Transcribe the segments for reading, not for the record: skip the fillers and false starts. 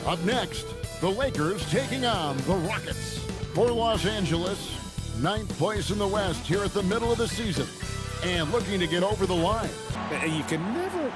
Up next, the Lakers taking on the Rockets. For Los Angeles, 9th place in the West here at the middle of the season, and looking to get over the line. And you can never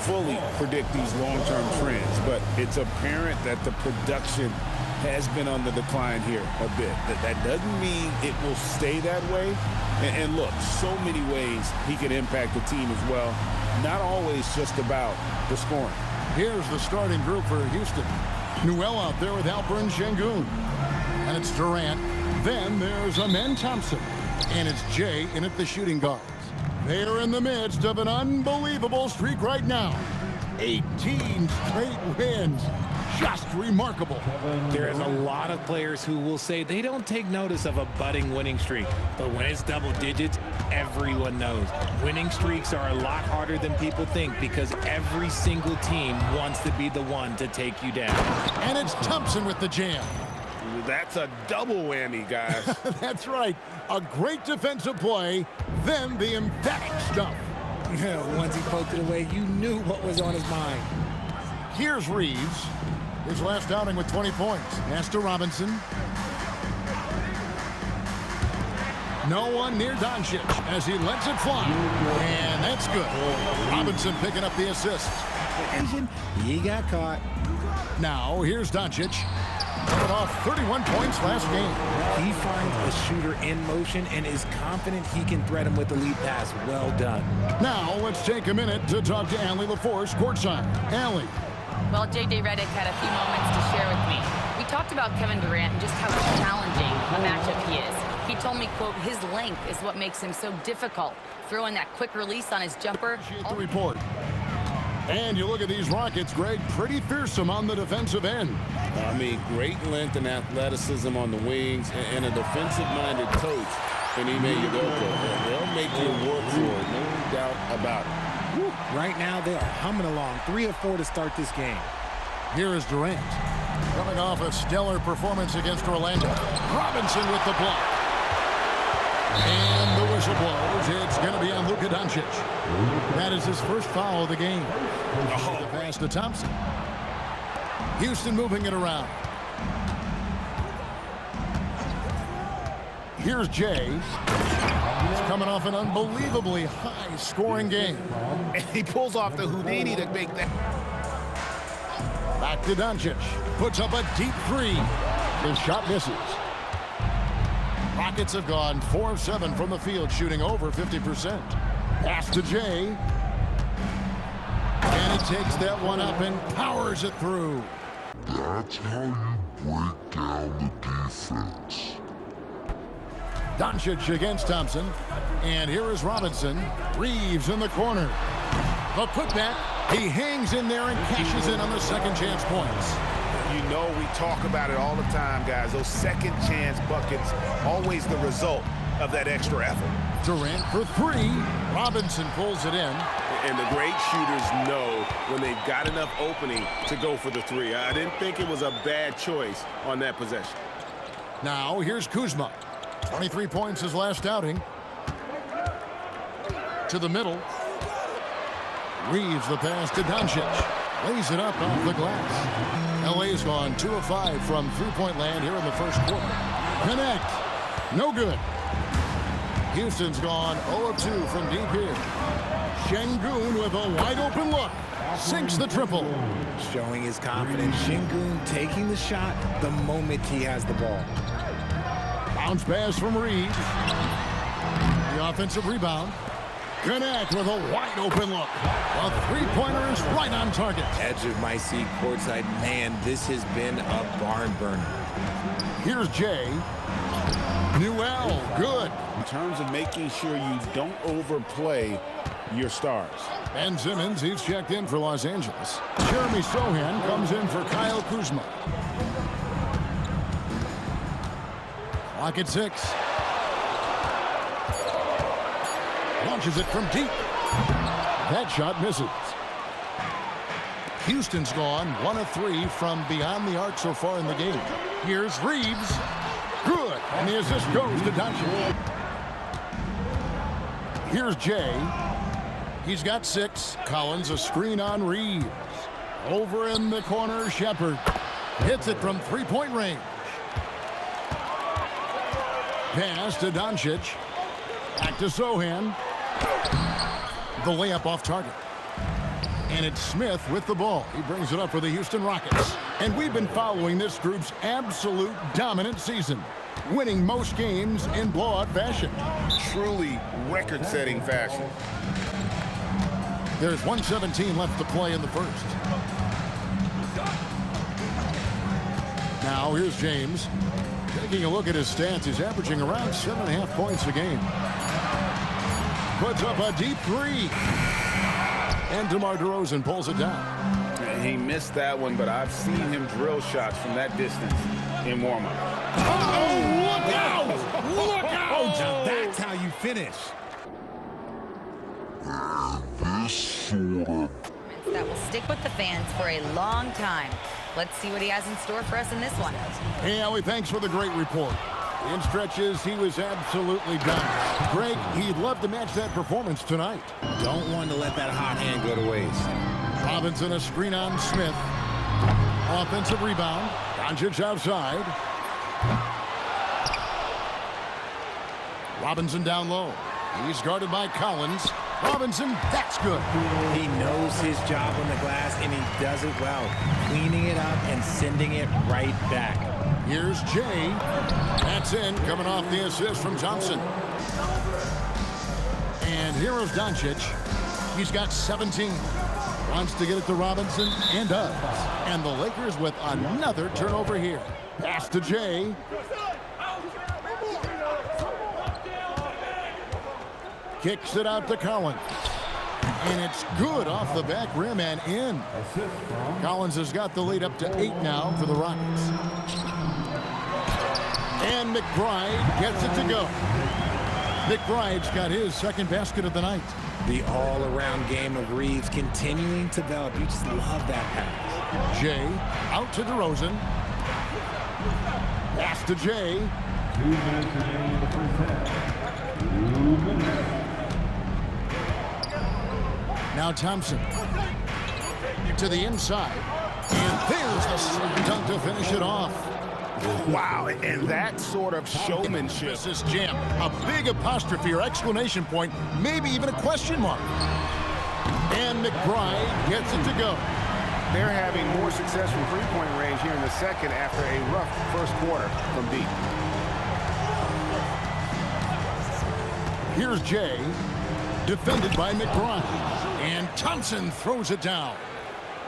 fully predict these long-term trends, but it's apparent that the production has been on the decline here a bit. That doesn't mean it will stay that way. And look, so many ways he can impact the team as well. Not always just about the scoring. Here's the starting group for Houston. Newell out there with Alperen Sengun. And it's Durant. Then there's Amen Thompson. And it's Jay in at the shooting guards. They are in the midst of an unbelievable streak right now. 18 straight wins. Just remarkable. There's a lot of players who will say they don't take notice of a budding winning streak. But when it's double digits, everyone knows. Winning streaks are a lot harder than people think because every single team wants to be the one to take you down. And it's Thompson with the jam. That's a double whammy, guys. That's right. A great defensive play, then the emphatic stuff. Once he poked it away, you knew what was on his mind. Here's Reeves. His last outing with 20 points. Pass to Robinson. No one near Doncic as he lets it fly. And that's good. Robinson picking up the assist. He got caught. Now here's Doncic. Coming off 31 points last game. He finds a shooter in motion and is confident he can thread him with the lead pass. Well done. Now let's take a minute to talk to Allie LaForce courtside. Allie. Well, J.J. Redick had a few moments to share with me. We talked about Kevin Durant and just how challenging a matchup he is. He told me, quote, his length is what makes him so difficult. Throwing that quick release on his jumper. The report. And you look at these Rockets, Greg, pretty fearsome on the defensive end. I mean, great length and athleticism on the wings, and a defensive-minded coach in Ime Udoka. They'll make you work for it, no doubt about it. Woo. Right now, they are humming along. 3 of 4 to start this game. Here is Durant. Coming off a stellar performance against Orlando. Robinson with the block. And the whistle blows. It's going to be on Luka Doncic. That is his first foul of the game. The pass to Thompson. Houston moving it around. Here's Jay. He's coming off an unbelievably high-scoring game. And he pulls off the Houdini to make that. Back to Doncic. Puts up a deep three. His shot misses. Rockets have gone 4 of 7 from the field, shooting over 50%. Pass to Jay. And he takes that one up and powers it through. That's how you break down the defense. Doncic against Thompson. And here is Robinson. Reeves in the corner. The putback. He hangs in there and cashes in on the second chance points. You know, we talk about it all the time, guys. Those second chance buckets, always the result of that extra effort. Durant for 3. Robinson pulls it in. And the great shooters know when they've got enough opening to go for the 3. I didn't think it was a bad choice on that possession. Now here's Kuzma. 23 points his last outing. To the middle. Reeves the pass to Doncic. Lays it up off the glass. LA's gone 2 of 5 from three-point land here in the first quarter. Connect. No good. Houston's gone 0 of 2 from deep here. Sengun with a wide-open look. Sinks the triple. Showing his confidence. Sengun taking the shot the moment he has the ball. Bounce pass from Reeves. The offensive rebound. Connect with a wide-open look. A three-pointer is right on target. Edge of my seat courtside. Man, this has been a barn burner. Here's Jay. Newell, good. In terms of making sure you don't overplay your stars. Ben Simmons, he's checked in for Los Angeles. Jeremy Sohan comes in for Kyle Kuzma. Clock at 6. Launches it from deep. That shot misses. Houston's gone 1 of 3 from beyond the arc so far in the game. Here's Reeves. Good. And the assist goes to Doncic. Here's Jay. He's got 6. Collins a screen on Reeves. Over in the corner, Shepard. Hits it from three-point range. Pass to Doncic. Back to Sohan. The layup off target. And it's Smith with the ball. He brings it up for the Houston Rockets. And we've been following this group's absolute dominant season, winning most games in blowout fashion. Truly record-setting fashion. There's 1:17 left to play in the first. Now here's James. Taking a look at his stats, he's averaging around 7.5 points a game. Puts up a deep three. And DeMar DeRozan pulls it down. He missed that one, but I've seen him drill shots from that distance in warm-up. Oh, look out! Look out! Now that's how you finish. That will stick with the fans for a long time. Let's see what he has in store for us in this one. Hey, Allie, thanks for the great report. In stretches, he was absolutely done. Greg, he'd love to match that performance tonight. Don't want to let that hot hand go to waste. Robinson, a screen on Smith. Offensive rebound. Doncic outside. Robinson down low. He's guarded by Collins. Robinson, that's good. He knows his job on the glass, and he does it well, cleaning it up and sending it right back. Here's Jay. That's in, coming off the assist from Thompson. And here is Doncic. He's got 17. Wants to get it to Robinson, and does. And the Lakers with another turnover here. Pass to Jay. Kicks it out to Collins. And it's good off the back rim and in. Collins has got the lead up to 8 now for the Rockets. And McBride gets it to go. McBride's got his second basket of the night. The all-around game of Reeves continuing to develop. You just love that pass. Jay out to DeRozan. Pass to Jay. 2 minutes remaining in the first half. 2 minutes. Now Thompson to the inside. And there's the slam dunk to finish it off. Wow, and that sort of showmanship. This is jam. A big apostrophe or exclamation point, maybe even a question mark. And McBride gets it to go. They're having more success from three-point range here in the second after a rough first quarter from deep. Here's Jay, defended by McBride. And Thompson throws it down.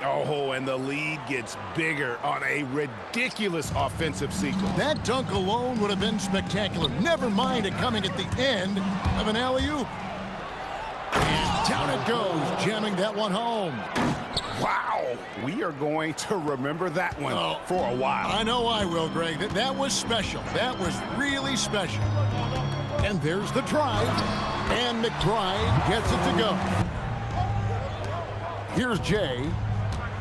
Oh, and the lead gets bigger on a ridiculous offensive sequence. That dunk alone would have been spectacular. Never mind it coming at the end of an alley-oop. And down it goes, jamming that one home. Wow, we are going to remember that one for a while. I know I will, Greg. That was special. That was really special. And there's the drive. And McBride gets it to go. Here's Jay,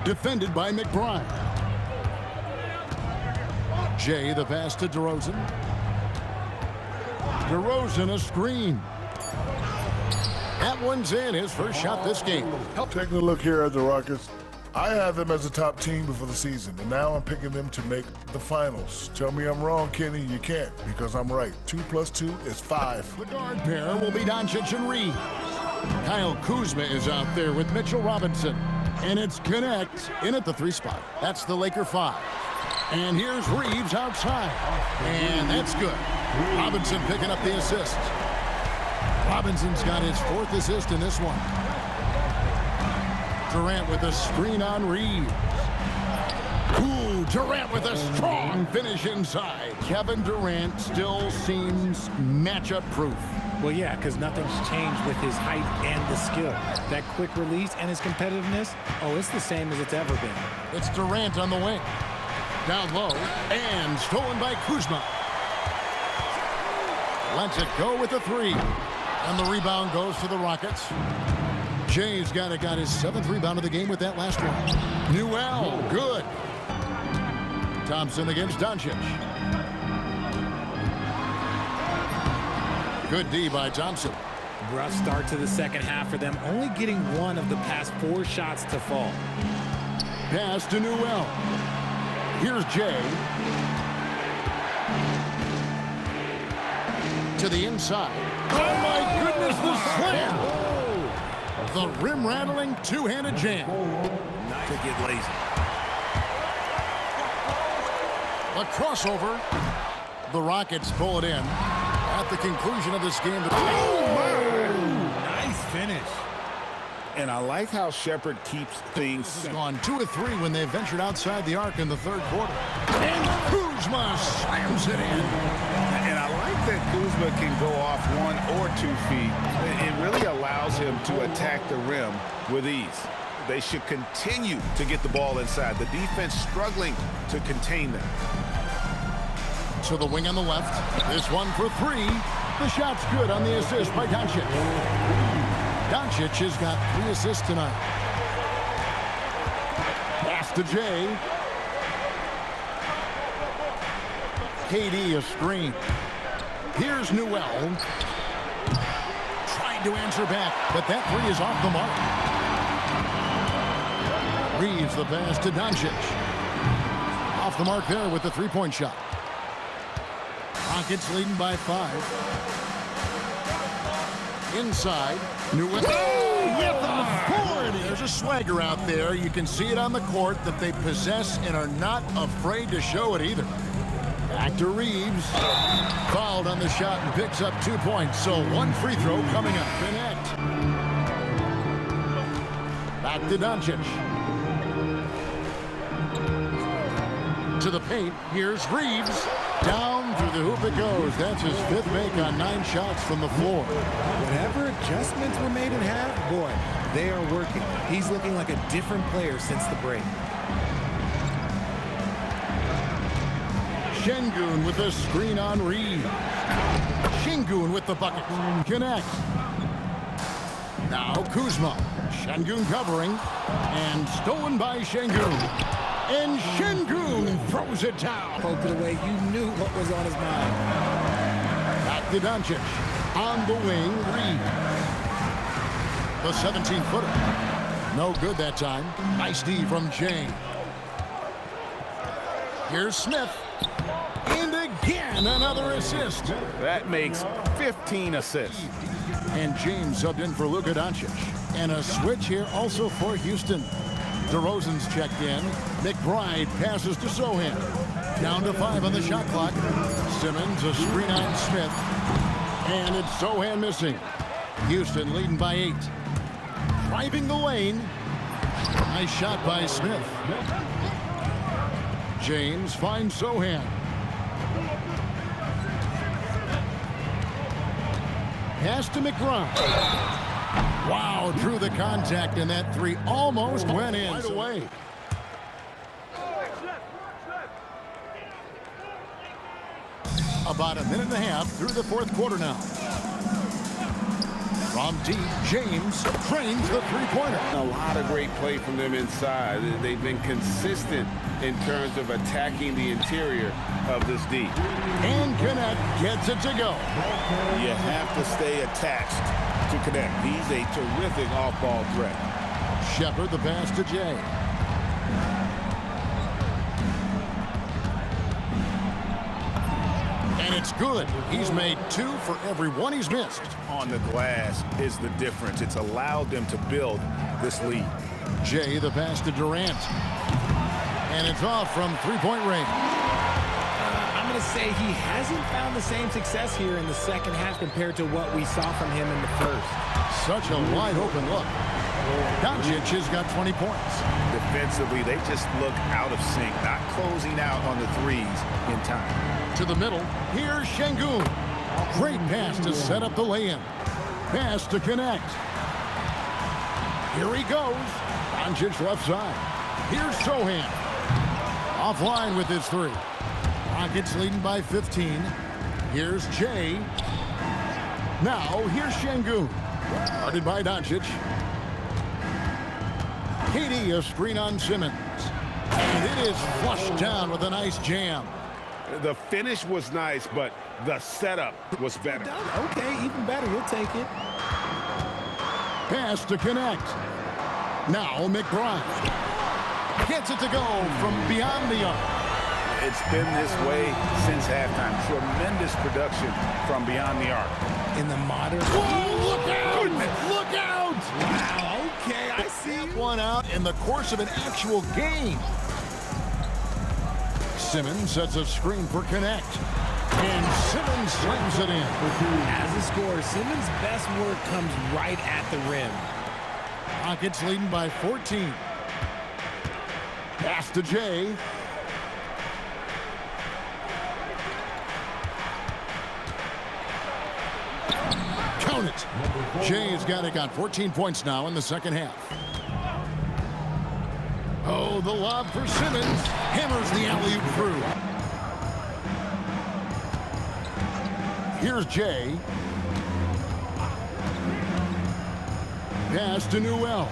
defended by McBride. Jay, the pass to DeRozan. DeRozan, a screen. That one's in, his first shot this game. Taking a look here at the Rockets, I had them as a top team before the season, and now I'm picking them to make the finals. Tell me I'm wrong, Kenny. You can't, because I'm right. 2 + 2 is 5. The guard pair will be Doncic and Reeves. Kyle Kuzma is out there with Mitchell Robinson. And it's Connect in at the 3 spot. That's the Laker 5. And here's Reeves outside. And that's good. Robinson picking up the assist. Robinson's got his 4th assist in this one. Durant with a screen on Reeves. Ooh, Durant with a strong finish inside. Kevin Durant still seems matchup proof. Well, yeah, because nothing's changed with his height and the skill. That quick release and his competitiveness, it's the same as it's ever been. It's Durant on the wing. Down low, and stolen by Kuzma. Lets it go with a 3. And the rebound goes to the Rockets. Jay's got his 7th rebound of the game with that last one. Newell, good. Thompson against Doncic. Good D by Thompson. Rough start to the second half for them, only getting 1 of the past 4 shots to fall. Pass to Newell. Here's Jay. To the inside. Oh, my goodness, the slam! The rim-rattling two-handed jam. Not to get lazy. A crossover. The Rockets pull it in. At the conclusion of this game. Nice finish. And I like how Shepherd keeps things This has gone 2 of 3 when they ventured outside the arc in the third quarter. And Kuzma slams it in. And I like that Kuzma can go off 1 or 2 feet. It really allows him to attack the rim with ease. They should continue to get the ball inside. The defense struggling to contain them. To the wing on the left. This one for 3. The shot's good on the assist by Doncic. Doncic has got 3 assists tonight. Pass to Jay. KD a screen. Here's Newell. Trying to answer back, but that 3 is off the mark. Reeves the pass to Doncic. Off the mark there with the three-point shot. Rockets leading by 5. Inside. Newell. With authority. There's a swagger out there. You can see it on the court that they possess and are not afraid to show it either. Back to Reeves. Fouled on the shot and picks up 2 points. So 1 free throw coming up. Connect. Back to Doncic. To the paint. Here's Reeves. Down through the hoop it goes. That's his 5th make on 9 shots from the floor. Whatever adjustments were made in half, boy, they are working. He's looking like a different player since the break. Şengün with the screen on Reeves. Şengün with the bucket. Connect. Now Kuzma. Şengün covering. And stolen by Şengün. And Şengün throws it down. Poked it away. You knew what was on his mind. Back to Doncic. On the wing, Reeves. The 17-footer. No good that time. Nice D from Jay. Here's Smith. And again, another assist. That makes 15 assists. And James subbed in for Luka Doncic. And a switch here also for Houston. DeRozan's checked in. McBride passes to Sohan. Down to 5 on the shot clock. Simmons a screen on Smith. And it's Sohan missing. Houston leading by 8. Driving the lane. Nice shot by Smith. James finds Sohan. Pass to McBride. Wow, drew the contact, and that 3 almost went in right away. About a minute and a half through the 4th quarter now. From deep, James trains the three-pointer. A lot of great play from them inside. They've been consistent in terms of attacking the interior of this D. And Connect gets it to go. You have to stay attached to Connect. He's a terrific off-ball threat. Shepherd the pass to Jay. And it's good. He's made 2 for every 1 he's missed. On the glass is the difference. It's allowed them to build this lead. Jay the pass to Durant. And it's off from three-point range. I'm going to say he hasn't found the same success here in the second half compared to what we saw from him in the first. Such a wide-open look. Doncic has got 20 points. Defensively, they just look out of sync, not closing out on the threes in time. To the middle, here's Şengün. Great pass to set up the lay-in. Pass to Connect. Here he goes. Doncic left side. Here's Sohan. Offline with his 3. Rockets leading by 15. Here's Jay. Now, here's Şengün. Guarded by Doncic. KD a screen on Simmons. And it is flushed down with a nice jam. The finish was nice, but the setup was better. Okay, even better. You'll take it. Pass to Connect. Now McBride. Gets it to go from beyond the arc. It's been this way since halftime. Tremendous production from beyond the arc. In the modern... Whoa, look out! Look out! Wow, okay, I see. One out in the course of an actual game. Simmons sets a screen for Connect. And Simmons slams it in. As a scorer, Simmons' best work comes right at the rim. Rockets leading by 14. Pass to Jay. Count it. Jay's got 14 points now in the second half. Oh, the lob for Simmons. Hammers the alley-oop through. Here's Jay. Pass to Newell.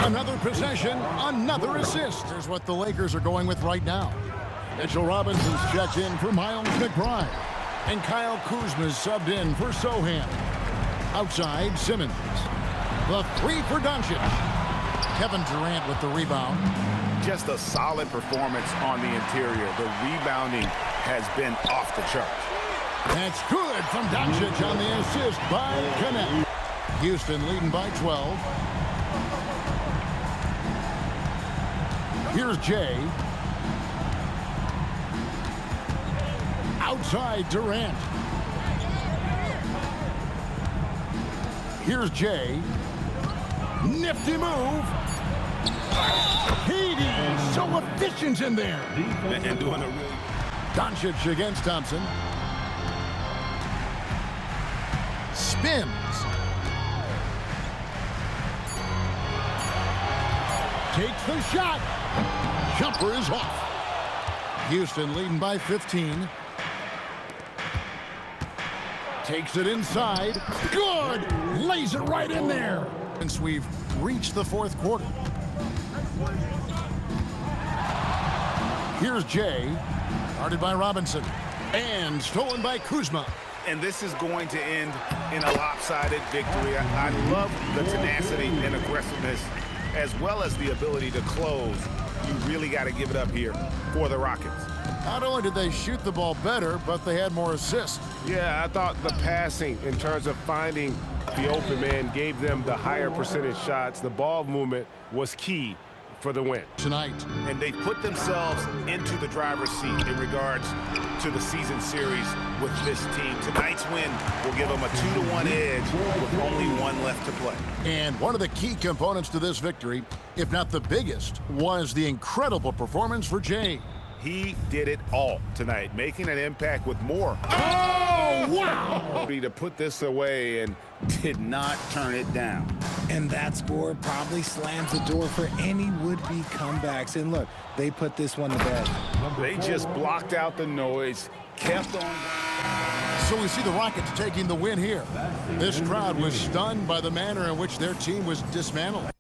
Another possession, another assist. Here's what the Lakers are going with right now. Mitchell Robinson's checked in for Miles McBride. And Kyle Kuzma's subbed in for Sohan. Outside, Simmons. The three for Doncic. Kevin Durant with the rebound. Just a solid performance on the interior. The rebounding has been off the charts. That's good from Doncic on the assist by Connect. Houston leading by 12. Here's Jay. Outside Durant. Here's Jay. Nifty move. He's so efficient in there. And doing a really... Doncic against Thompson. Spins. Takes the shot. Jumper is off. Houston leading by 15. Takes it inside. Good. Lays it right in there. Since we've reached the fourth quarter. Here's Jay. Guarded by Robinson. And stolen by Kuzma. And this is going to end in a lopsided victory. I love the tenacity and aggressiveness, as well as the ability to close. You really got to give it up here for the Rockets. Not only did they shoot the ball better, but they had more assists. Yeah, I thought the passing in terms of finding the open man gave them the higher percentage shots. The ball movement was key for the win Tonight. And they put themselves into the driver's seat in regards to the season series with this team. Tonight's win will give them a 2-1 edge with only one left to play. And one of the key components to this victory, if not the biggest, was the incredible performance for Jay. He did it all tonight, making an impact with more. Oh, wow! To put this away and did not turn it down. And that score probably slams the door for any would-be comebacks. And look, they put this one to bed. They just blocked out the noise, kept on. So we see the Rockets taking the win here. This crowd was stunned by the manner in which their team was dismantled.